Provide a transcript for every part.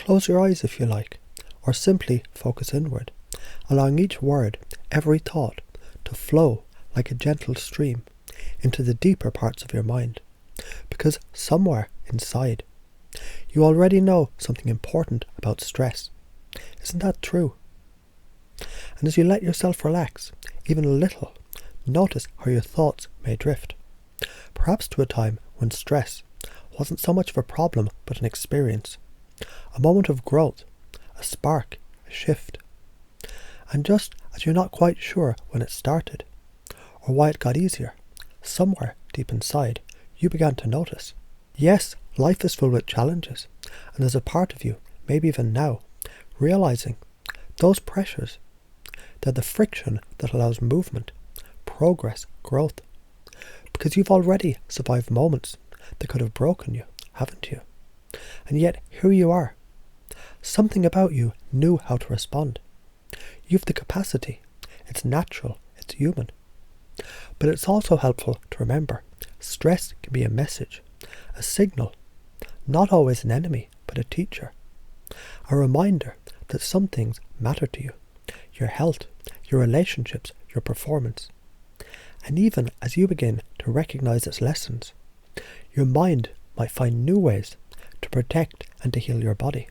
Close your eyes if you like, or simply focus inward, allowing each word, every thought, to flow like a gentle stream into the deeper parts of your mind. Because somewhere inside, you already know something important about stress. Isn't that true? And as you let yourself relax, even a little, notice how your thoughts may drift. Perhaps to a time when stress wasn't so much of a problem but an experience, a moment of growth, a spark, a shift. And just as you're not quite sure when it started, or why it got easier, somewhere deep inside, you began to notice. Yes, life is full with challenges, and there's a part of you, maybe even now, realizing those pressures, they're the friction that allows movement, progress, growth. Because you've already survived moments that could have broken you, haven't you? And yet, here you are. Something about you knew how to respond. You've the capacity. It's natural. It's human. But it's also helpful to remember, stress can be a message, a signal, not always an enemy, but a teacher. A reminder that some things matter to you. Your health, your relationships, your performance. And even as you begin to recognize its lessons, your mind might find new ways to protect and to heal your body.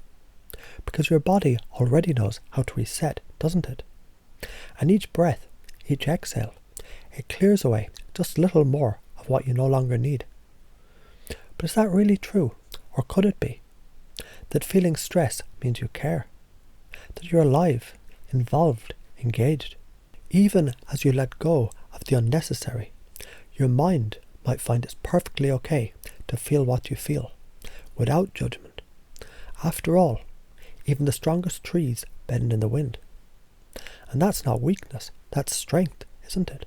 Because your body already knows how to reset, doesn't it? And each breath, each exhale, it clears away just a little more of what you no longer need. But is that really true? Or could it be? That feeling stress means you care. That you're alive, involved, engaged. Even as you let go of the unnecessary, your mind might find it's perfectly okay to feel what you feel, without judgment. After all, even the strongest trees bend in the wind. And that's not weakness, that's strength, isn't it?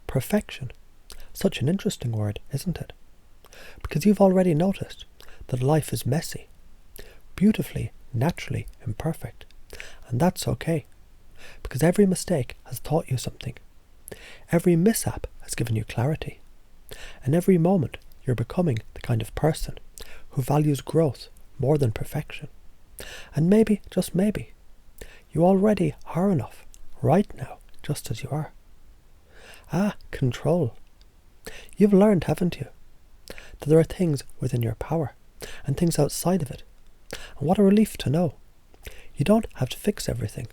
Perfection. Such an interesting word, isn't it? Because you've already noticed that life is messy, beautifully, naturally imperfect. And that's okay, because every mistake has taught you something. Every mishap has given you clarity. And every moment you're becoming the kind of person who values growth more than perfection. And maybe, just maybe, you already are enough, right now, just as you are. Control. You've learned, haven't you, that there are things within your power and things outside of it. And what a relief to know. You don't have to fix everything.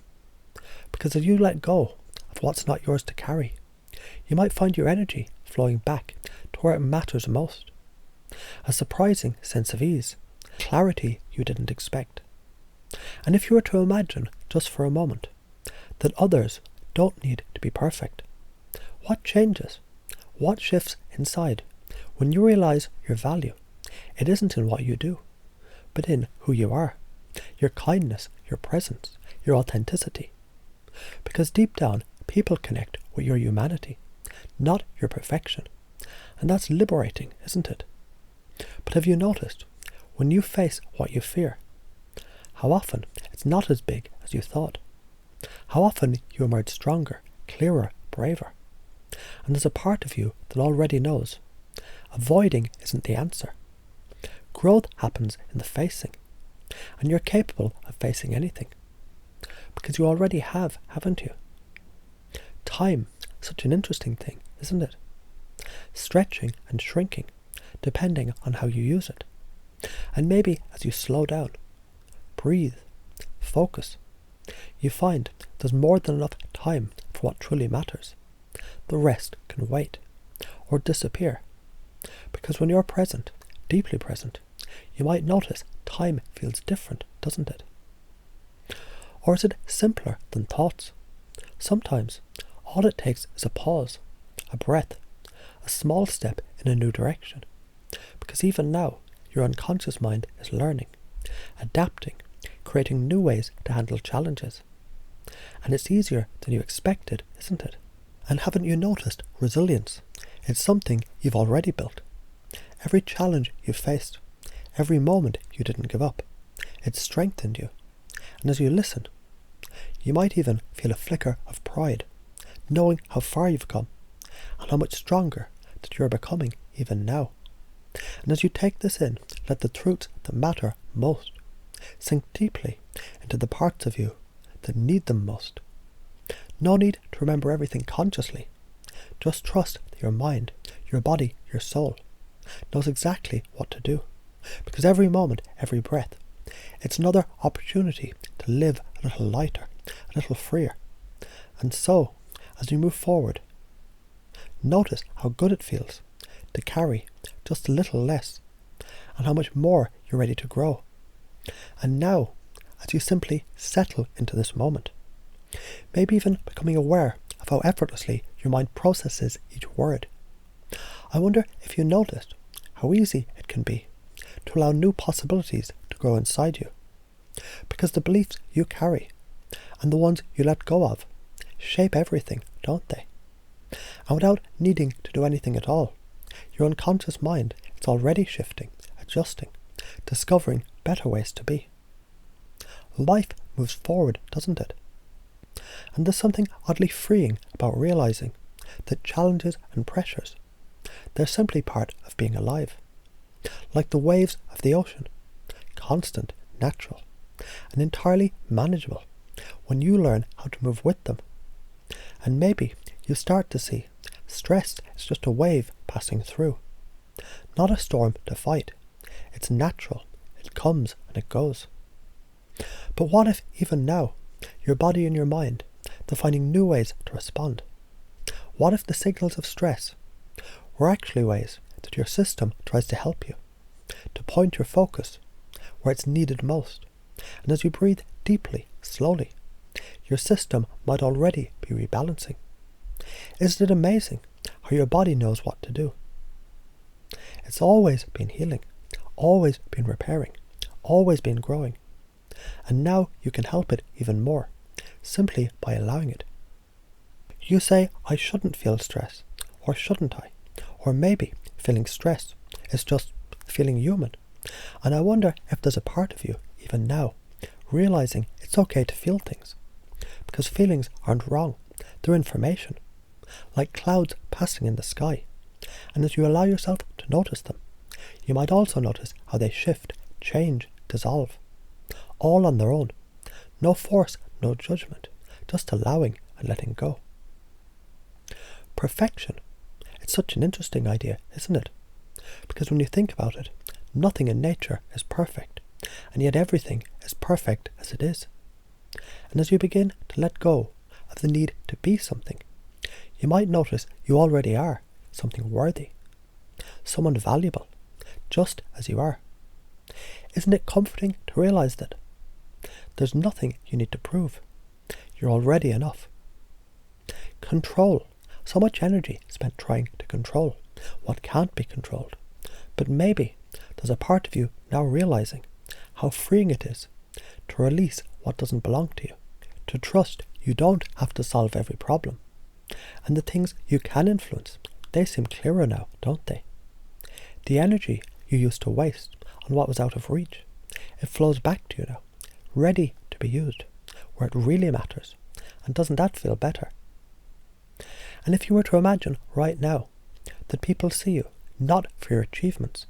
Because if you let go of what's not yours to carry, you might find your energy flowing back to where it matters most. A surprising sense of ease, clarity you didn't expect. And if you were to imagine, just for a moment, that others don't need to be perfect, what changes? What shifts inside when you realize your value? It isn't in what you do, but in who you are, your kindness, your presence, your authenticity. Because deep down, people connect with your humanity, not your perfection. And that's liberating, isn't it? But have you noticed, when you face what you fear, how often it's not as big as you thought? How often you emerge stronger, clearer, braver? And there's a part of you that already knows. Avoiding isn't the answer. Growth happens in the facing. And you're capable of facing anything. Because you already have, haven't you? Time, such an interesting thing, isn't it? Stretching and shrinking, depending on how you use it. And maybe as you slow down, breathe, focus, you find there's more than enough time for what truly matters. The rest can wait, or disappear. Because when you're present, deeply present, you might notice time feels different, doesn't it? Or is it simpler than thoughts? Sometimes all it takes is a pause, a breath, a small step in a new direction. Because even now, your unconscious mind is learning, adapting, creating new ways to handle challenges. And it's easier than you expected, isn't it? And haven't you noticed resilience? It's something you've already built. Every challenge you've faced, every moment you didn't give up, it's strengthened you. And as you listen, you might even feel a flicker of pride, knowing how far you've come, and how much stronger that you're becoming even now. And as you take this in, let the truths that matter most Sink deeply into the parts of you that need them most. No need to remember everything consciously. Just trust that your mind, your body, your soul knows exactly what to do. Because every moment, every breath, it's another opportunity to live a little lighter, a little freer. And so, as you move forward, notice how good it feels to carry just a little less, and how much more you're ready to grow. And now, as you simply settle into this moment, maybe even becoming aware of how effortlessly your mind processes each word, I wonder if you noticed how easy it can be to allow new possibilities to grow inside you. Because the beliefs you carry and the ones you let go of shape everything, don't they? And without needing to do anything at all, your unconscious mind is already shifting, adjusting, discovering better ways to be. Life moves forward, doesn't it? And there's something oddly freeing about realizing that challenges and pressures, they're simply part of being alive. Like the waves of the ocean, constant, natural, and entirely manageable when you learn how to move with them. And maybe you start to see stress is just a wave passing through, not a storm to fight. It's natural, it comes and it goes. But what if even now, your body and your mind, they're finding new ways to respond? What if the signals of stress were actually ways that your system tries to help you, to point your focus where it's needed most? And as you breathe deeply, slowly, your system might already be rebalancing. Isn't it amazing how your body knows what to do? It's always been healing, always been repairing, always been growing. And now you can help it even more, simply by allowing it. You say, I shouldn't feel stress, or shouldn't I? Or maybe feeling stress is just feeling human. And I wonder if there's a part of you, even now, realizing it's okay to feel things. Because feelings aren't wrong, they're information, like clouds passing in the sky. And as you allow yourself to notice them, you might also notice how they shift, change, dissolve, all on their own. No force, no judgment, just allowing and letting go. Perfection. It's such an interesting idea, isn't it? Because when you think about it, nothing in nature is perfect, and yet everything is perfect as it is. And as you begin to let go of the need to be something, you might notice you already are something worthy, someone valuable, just as you are. Isn't it comforting to realize that there's nothing you need to prove? You're already enough. Control. So much energy spent trying to control what can't be controlled. But maybe there's a part of you now realizing how freeing it is to release what doesn't belong to you, to trust you don't have to solve every problem. And the things you can influence, they seem clearer now, don't they? The energy you used to waste on what was out of reach, it flows back to you now, ready to be used, where it really matters. And doesn't that feel better? And if you were to imagine right now that people see you not for your achievements,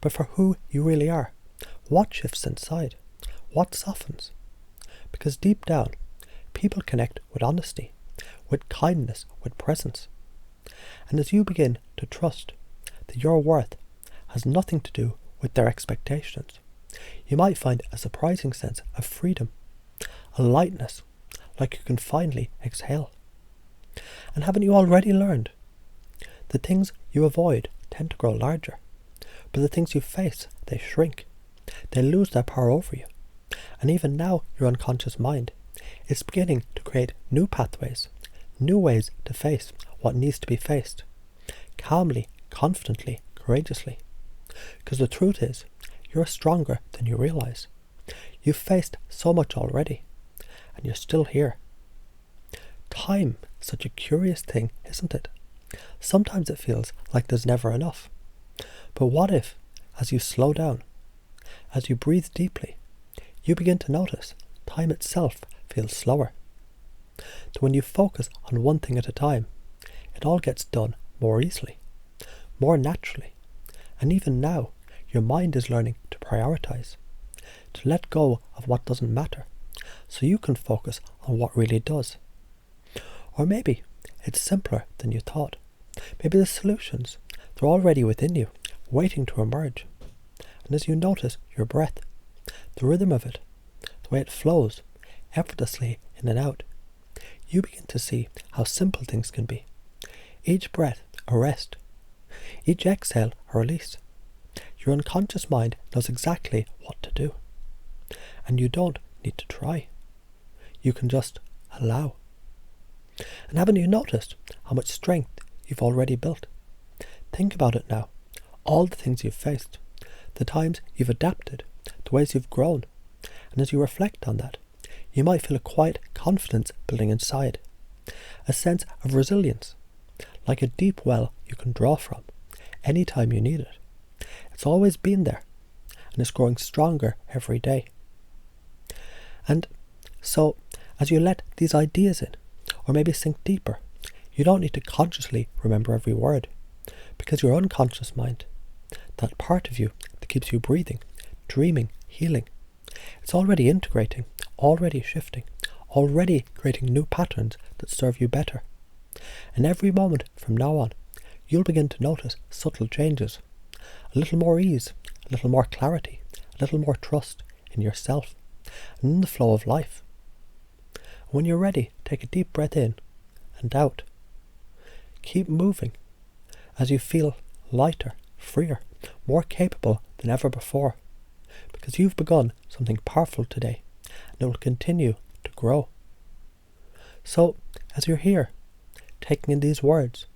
but for who you really are, what shifts inside? What softens? Because deep down, people connect with honesty, with kindness, with presence. And as you begin to trust that your worth has nothing to do with their expectations, you might find a surprising sense of freedom, a lightness, like you can finally exhale. And haven't you already learned? The things you avoid tend to grow larger, but the things you face, they shrink. They lose their power over you. And even now, your unconscious mind is beginning to create new pathways, new ways to face what needs to be faced, calmly, confidently, courageously. Because the truth is, you're stronger than you realize. You've faced so much already, and you're still here. Time is such a curious thing, isn't it? Sometimes it feels like there's never enough. But what if, as you slow down, as you breathe deeply, you begin to notice time itself feels slower? That when you focus on one thing at a time, it all gets done more easily, more naturally. And even now, your mind is learning to prioritize, to let go of what doesn't matter, so you can focus on what really does. Or maybe it's simpler than you thought. Maybe the solutions, they're already within you, waiting to emerge. And as you notice your breath, the rhythm of it, the way it flows effortlessly in and out, you begin to see how simple things can be. Each breath a rest, each exhale a release. Your unconscious mind knows exactly what to do. And you don't need to try. You can just allow. And haven't you noticed how much strength you've already built? Think about it now. All the things you've faced, the times you've adapted, the ways you've grown. And as you reflect on that, you might feel a quiet confidence building inside, a sense of resilience, like a deep well you can draw from anytime you need it. It's always been there, and it's growing stronger every day. And so, as you let these ideas in, or maybe sink deeper, you don't need to consciously remember every word, because your unconscious mind, that part of you that keeps you breathing, dreaming, healing, it's already integrating, already shifting, already creating new patterns that serve you better. And every moment from now on, you'll begin to notice subtle changes, a little more ease, a little more clarity, a little more trust in yourself and in the flow of life. And when you're ready, take a deep breath in and out. Keep moving as you feel lighter, freer, more capable than ever before, because you've begun something powerful today, and it will continue to grow. So, as you're here, taking in these words,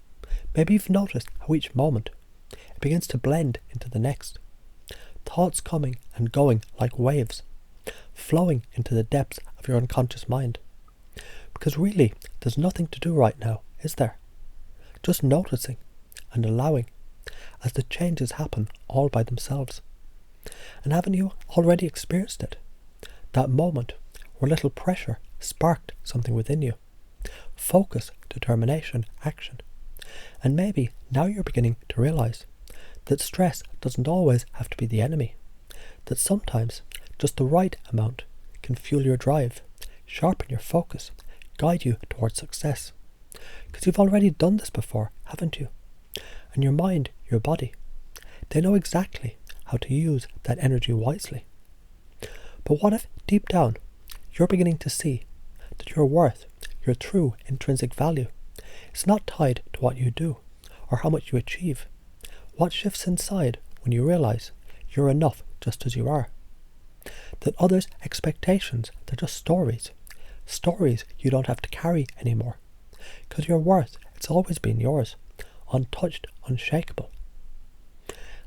maybe you've noticed how each moment it begins to blend into the next. Thoughts coming and going like waves, flowing into the depths of your unconscious mind. Because really, there's nothing to do right now, is there? Just noticing and allowing as the changes happen all by themselves. And haven't you already experienced it? That moment where little pressure sparked something within you. Focus, determination, action. And maybe now you're beginning to realize that stress doesn't always have to be the enemy. That sometimes just the right amount can fuel your drive, sharpen your focus, guide you towards success. Because you've already done this before, haven't you? And your mind, your body, they know exactly how to use that energy wisely. But what if deep down you're beginning to see that your worth, your true intrinsic value, is not tied to what you do or how much you achieve? What shifts inside when you realize you're enough just as you are? That others' expectations, they're just stories you don't have to carry anymore, because your worth, it's always been yours, untouched, unshakable.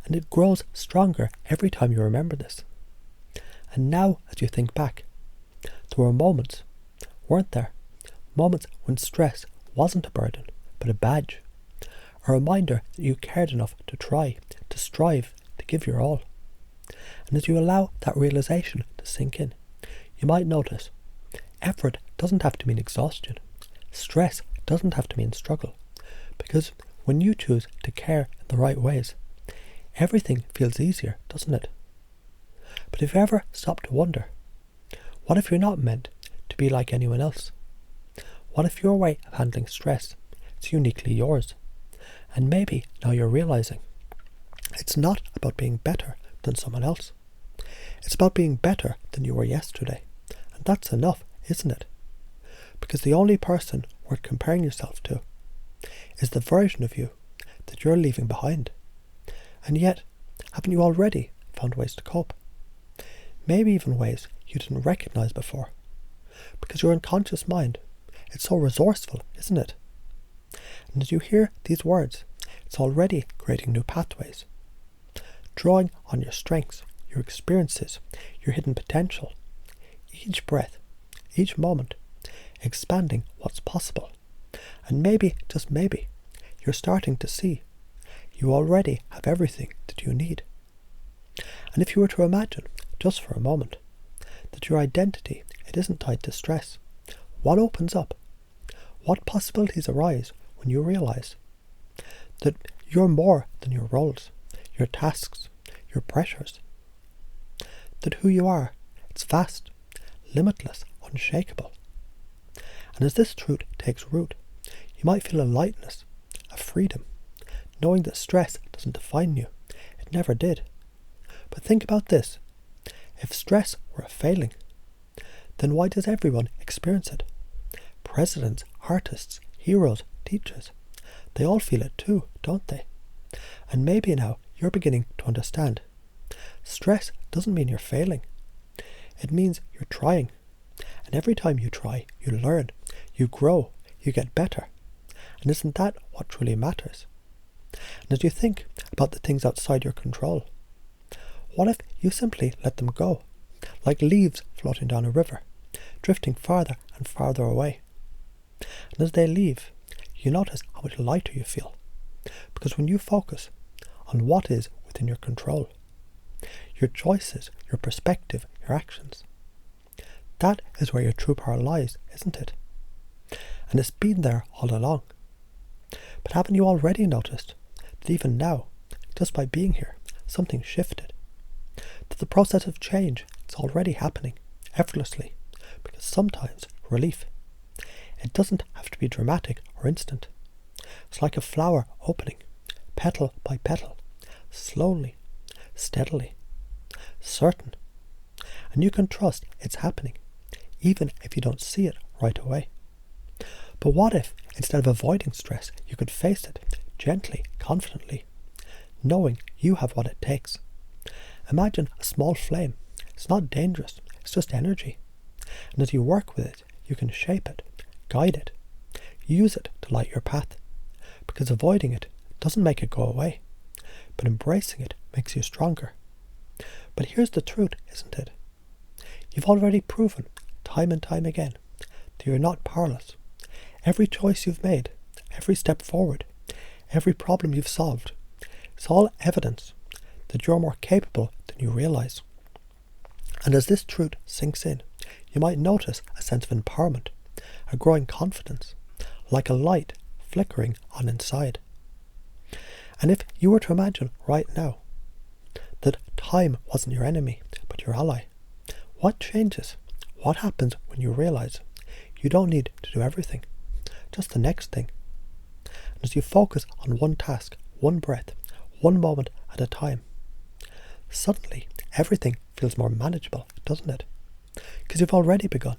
And it grows stronger every time you remember this. And now, as you think back, there were moments, weren't there? Moments when stress wasn't a burden, but a badge. A reminder that you cared enough to try, to strive, to give your all. And as you allow that realization to sink in, you might notice effort doesn't have to mean exhaustion. Stress doesn't have to mean struggle. Because when you choose to care in the right ways, everything feels easier, doesn't it? But if you ever stop to wonder, what if you're not meant to be like anyone else? What if your way of handling stress is uniquely yours? And maybe now you're realizing it's not about being better than someone else. It's about being better than you were yesterday. And that's enough, isn't it? Because the only person worth comparing yourself to is the version of you that you're leaving behind. And yet, haven't you already found ways to cope? Maybe even ways you didn't recognize before. Because your unconscious mind, it's so resourceful, isn't it? And as you hear these words, it's already creating new pathways. Drawing on your strengths, your experiences, your hidden potential. Each breath, each moment, expanding what's possible. And maybe, just maybe, you're starting to see you already have everything that you need. And if you were to imagine, just for a moment, that your identity, it isn't tied to stress, what opens up? What possibilities arise when you realize that you're more than your roles, your tasks, your pressures? That who you are It's vast, limitless, unshakable. And as this truth takes root, you might feel a lightness, a freedom, knowing that stress doesn't define you. It never did. But think about this. If stress were a failing, then why does everyone experience it? Presidents, artists, heroes, teachers, they all feel it too, don't they? And maybe now you're beginning to understand. Stress doesn't mean you're failing. It means you're trying. And every time you try, you learn, you grow, you get better. And isn't that what truly matters? And as you think about the things outside your control, what if you simply let them go, like leaves floating down a river, drifting farther and farther away? And as they leave, you notice how much lighter you feel, because when you focus on what is within your control, your choices, your perspective, your actions, that is where your true power lies, isn't it? And it's been there all along. But haven't you already noticed that even now, just by being here, something shifted? That the process of change is already happening, effortlessly, because sometimes relief, it doesn't have to be dramatic or instant. It's like a flower opening, petal by petal, slowly, steadily, certain. And you can trust it's happening, even if you don't see it right away. But what if, instead of avoiding stress, you could face it gently, confidently, knowing you have what it takes? Imagine a small flame. It's not dangerous, it's just energy. And as you work with it, you can shape it, guide it, use it to light your path. Because avoiding it doesn't make it go away, but embracing it makes you stronger. But here's the truth, isn't it? You've already proven, time and time again, that you're not powerless. Every choice you've made, every step forward, every problem you've solved, it's all evidence that you're more capable than you realize. And as this truth sinks in, you might notice a sense of empowerment, a growing confidence, like a light flickering on inside. And if you were to imagine right now that time wasn't your enemy, but your ally, what changes? What happens when you realize you don't need to do everything, just the next thing? And as you focus on one task, one breath, one moment at a time, suddenly everything feels more manageable, doesn't it? Because you've already begun.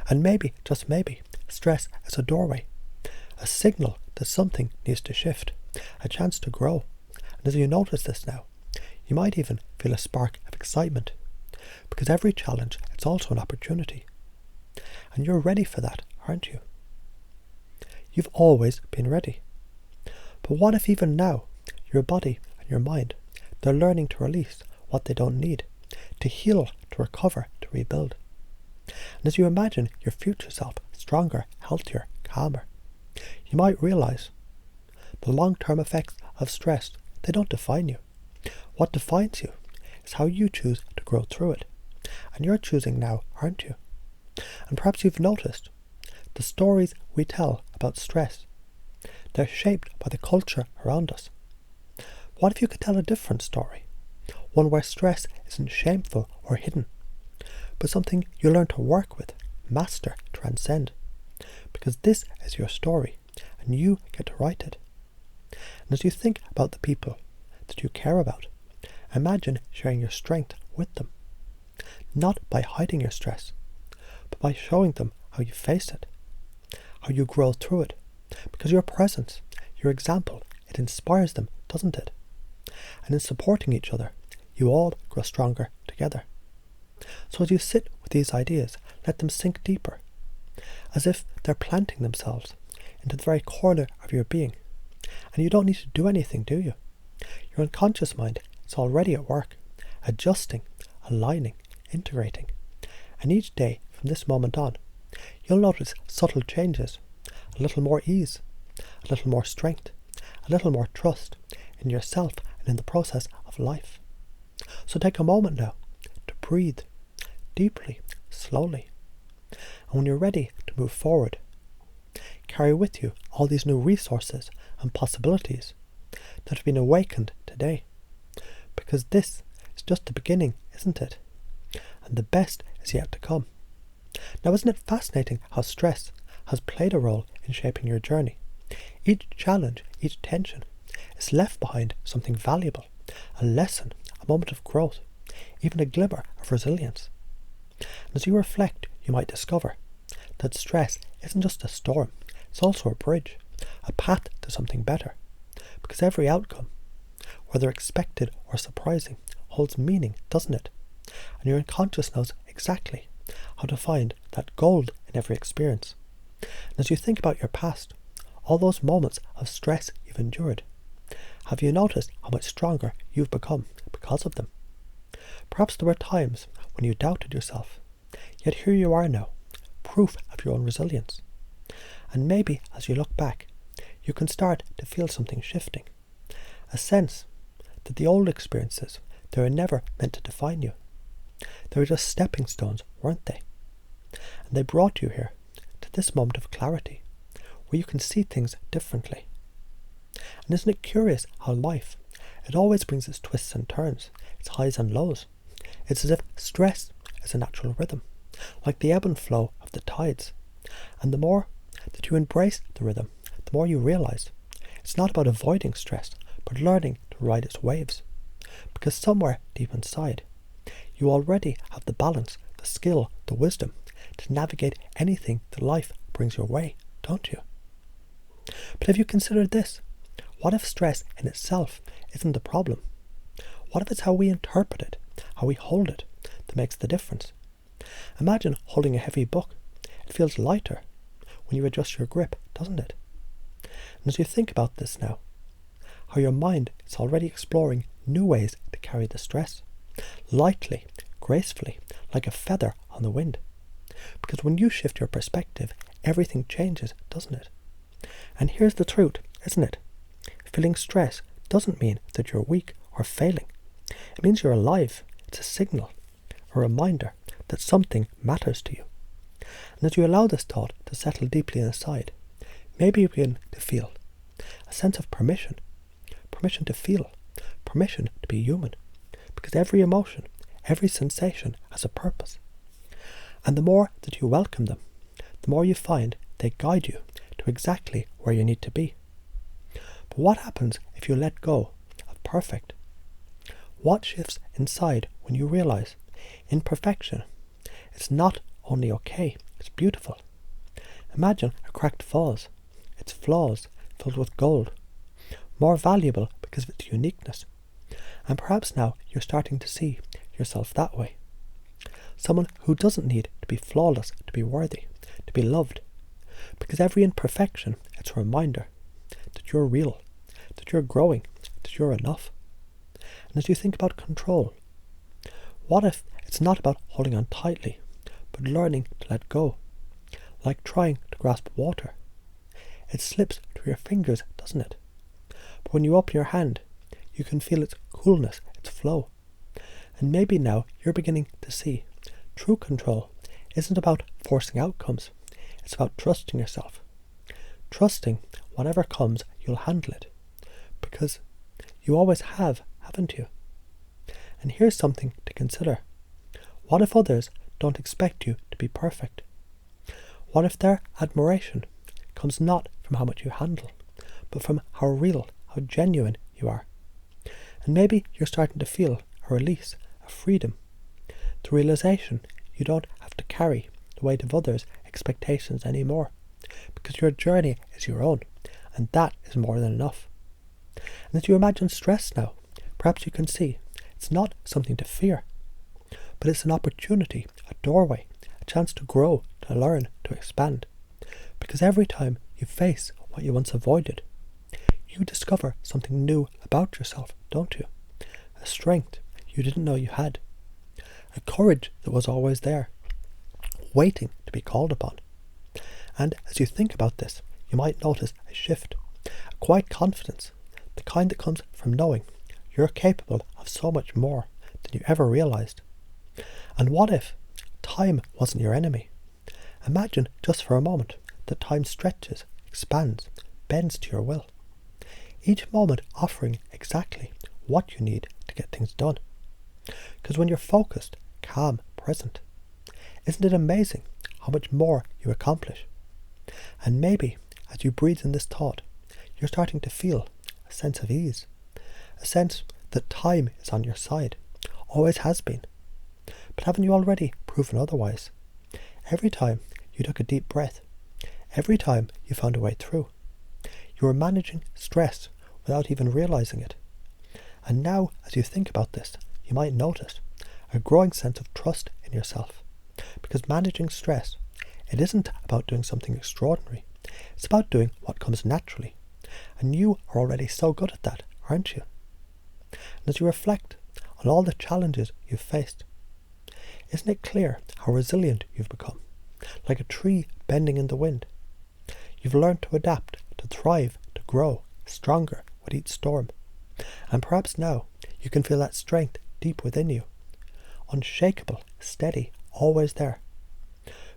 And maybe, just maybe, stress is a doorway, a signal that something needs to shift, a chance to grow. And as you notice this now, you might even feel a spark of excitement, because every challenge, it's also an opportunity. And you're ready for that, aren't you? You've always been ready. But what if even now, your body and your mind, they're learning to release what they don't need, to heal, to recover, to rebuild? And as you imagine your future self stronger, healthier, calmer, you might realize the long-term effects of stress, they don't define you. What defines you is how you choose to grow through it. And you're choosing now, aren't you? And perhaps you've noticed the stories we tell about stress, they're shaped by the culture around us. What if you could tell a different story? One where stress isn't shameful or hidden, but something you learn to work with, master, transcend. Because this is your story, and you get to write it. And as you think about the people that you care about, imagine sharing your strength with them. Not by hiding your stress, but by showing them how you face it, how you grow through it. Because your presence, your example, it inspires them, doesn't it? And in supporting each other, you all grow stronger together. So as you sit with these ideas, let them sink deeper, as if they're planting themselves into the very corner of your being. And you don't need to do anything, do you? Your unconscious mind is already at work, adjusting, aligning, integrating. And each day from this moment on, you'll notice subtle changes, a little more ease, a little more strength, a little more trust in yourself and in the process of life. So take a moment now to breathe deeply, slowly. And when you're ready to move forward, carry with you all these new resources and possibilities that have been awakened today. Because this is just the beginning, isn't it? And the best is yet to come. Now, isn't it fascinating how stress has played a role in shaping your journey? Each challenge, each tension, is left behind something valuable, a lesson, a moment of growth, even a glimmer of resilience. And as you reflect, you might discover that stress isn't just a storm, it's also a bridge, a path to something better. Because every outcome, whether expected or surprising, holds meaning, doesn't it? And your unconscious knows exactly how to find that gold in every experience. And as you think about your past, all those moments of stress you've endured, have you noticed how much stronger you've become because of them? Perhaps there were times when you doubted yourself, yet here you are now, proof of your own resilience. And maybe as you look back, you can start to feel something shifting, a sense that the old experiences, they were never meant to define you. They were just stepping stones, weren't they? And they brought you here to this moment of clarity, where you can see things differently. And isn't it curious how life, it always brings its twists and turns, its highs and lows. It's as if stress is a natural rhythm, like the ebb and flow of the tides. And the more that you embrace the rhythm, the more you realize it's not about avoiding stress, but learning to ride its waves. Because somewhere deep inside, you already have the balance, the skill, the wisdom to navigate anything that life brings your way, don't you? But have you considered this? What if stress in itself isn't the problem? What if it's how we interpret it, how we hold it, that makes the difference? Imagine holding a heavy book. It feels lighter when you adjust your grip, doesn't it? And as you think about this now, how your mind is already exploring new ways to carry the stress, lightly, gracefully, like a feather on the wind. Because when you shift your perspective, everything changes, doesn't it? And here's the truth, isn't it? Feeling stress doesn't mean that you're weak or failing. It means you're alive. It's a signal, a reminder that something matters to you. And as you allow this thought to settle deeply inside, maybe you begin to feel a sense of permission to feel, permission to be human. Because every emotion, every sensation has a purpose. And the more that you welcome them, the more you find they guide you to exactly where you need to be. But what happens if you let go of perfect? What shifts inside when you realize imperfection? It's not only okay, it's beautiful. Imagine a cracked vase, its flaws filled with gold, more valuable because of its uniqueness. And perhaps now you're starting to see yourself that way. Someone who doesn't need to be flawless to be worthy, to be loved. Because every imperfection, it's a reminder that you're real, that you're growing, that you're enough. And as you think about control, what if it's not about holding on tightly, but learning to let go? Like trying to grasp water. It slips through your fingers, doesn't it? But when you open your hand, you can feel its coolness, its flow. And maybe now you're beginning to see true control isn't about forcing outcomes. It's about trusting yourself. Trusting whatever comes, you'll handle it. Because you always have, haven't you? And here's something to consider. What if others don't expect you to be perfect? What if their admiration comes not from how much you handle, but from how real, how genuine you are? And maybe you're starting to feel a release, a freedom, the realization you don't have to carry the weight of others' expectations anymore, because your journey is your own, and that is more than enough. And as you imagine stress now, perhaps you can see it's not something to fear, but it's an opportunity, a doorway, a chance to grow, to learn, to expand. Because every time you face what you once avoided, you discover something new about yourself, don't you? A strength you didn't know you had. A courage that was always there, waiting to be called upon. And as you think about this, you might notice a shift, a quiet confidence, the kind that comes from knowing you're capable of so much more than you ever realized. And what if time wasn't your enemy? Imagine just for a moment that time stretches, expands, bends to your will. Each moment offering exactly what you need to get things done. Because when you're focused, calm, present, Isn't it amazing how much more you accomplish? And maybe as you breathe in this thought, you're starting to feel a sense of ease, a sense that time is on your side, always has been. But haven't you already proven otherwise? Every time you took a deep breath, every time you found a way through, you were managing stress without even realizing it. And now, as you think about this, you might notice a growing sense of trust in yourself. Because managing stress, it isn't about doing something extraordinary. It's about doing what comes naturally. And you are already so good at that, aren't you? And as you reflect on all the challenges you've faced, isn't it clear how resilient you've become? Like a tree bending in the wind. You've learned to adapt, to thrive, to grow stronger with each storm. And perhaps now you can feel that strength deep within you. Unshakable, steady, always there.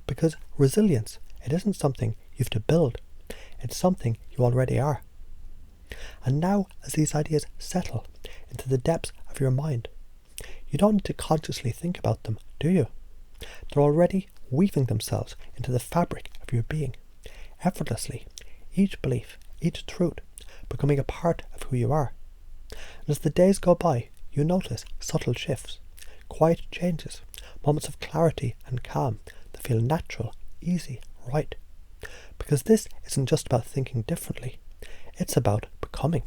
Because resilience, it isn't something you have to build. It's something you already are. And now, as these ideas settle into the depths of your mind, you don't need to consciously think about them, do you? They're already weaving themselves into the fabric of your being, effortlessly, each belief, each truth, becoming a part of who you are. And as the days go by, you notice subtle shifts, quiet changes, moments of clarity and calm that feel natural, easy, right. Because this isn't just about thinking differently, it's about becoming.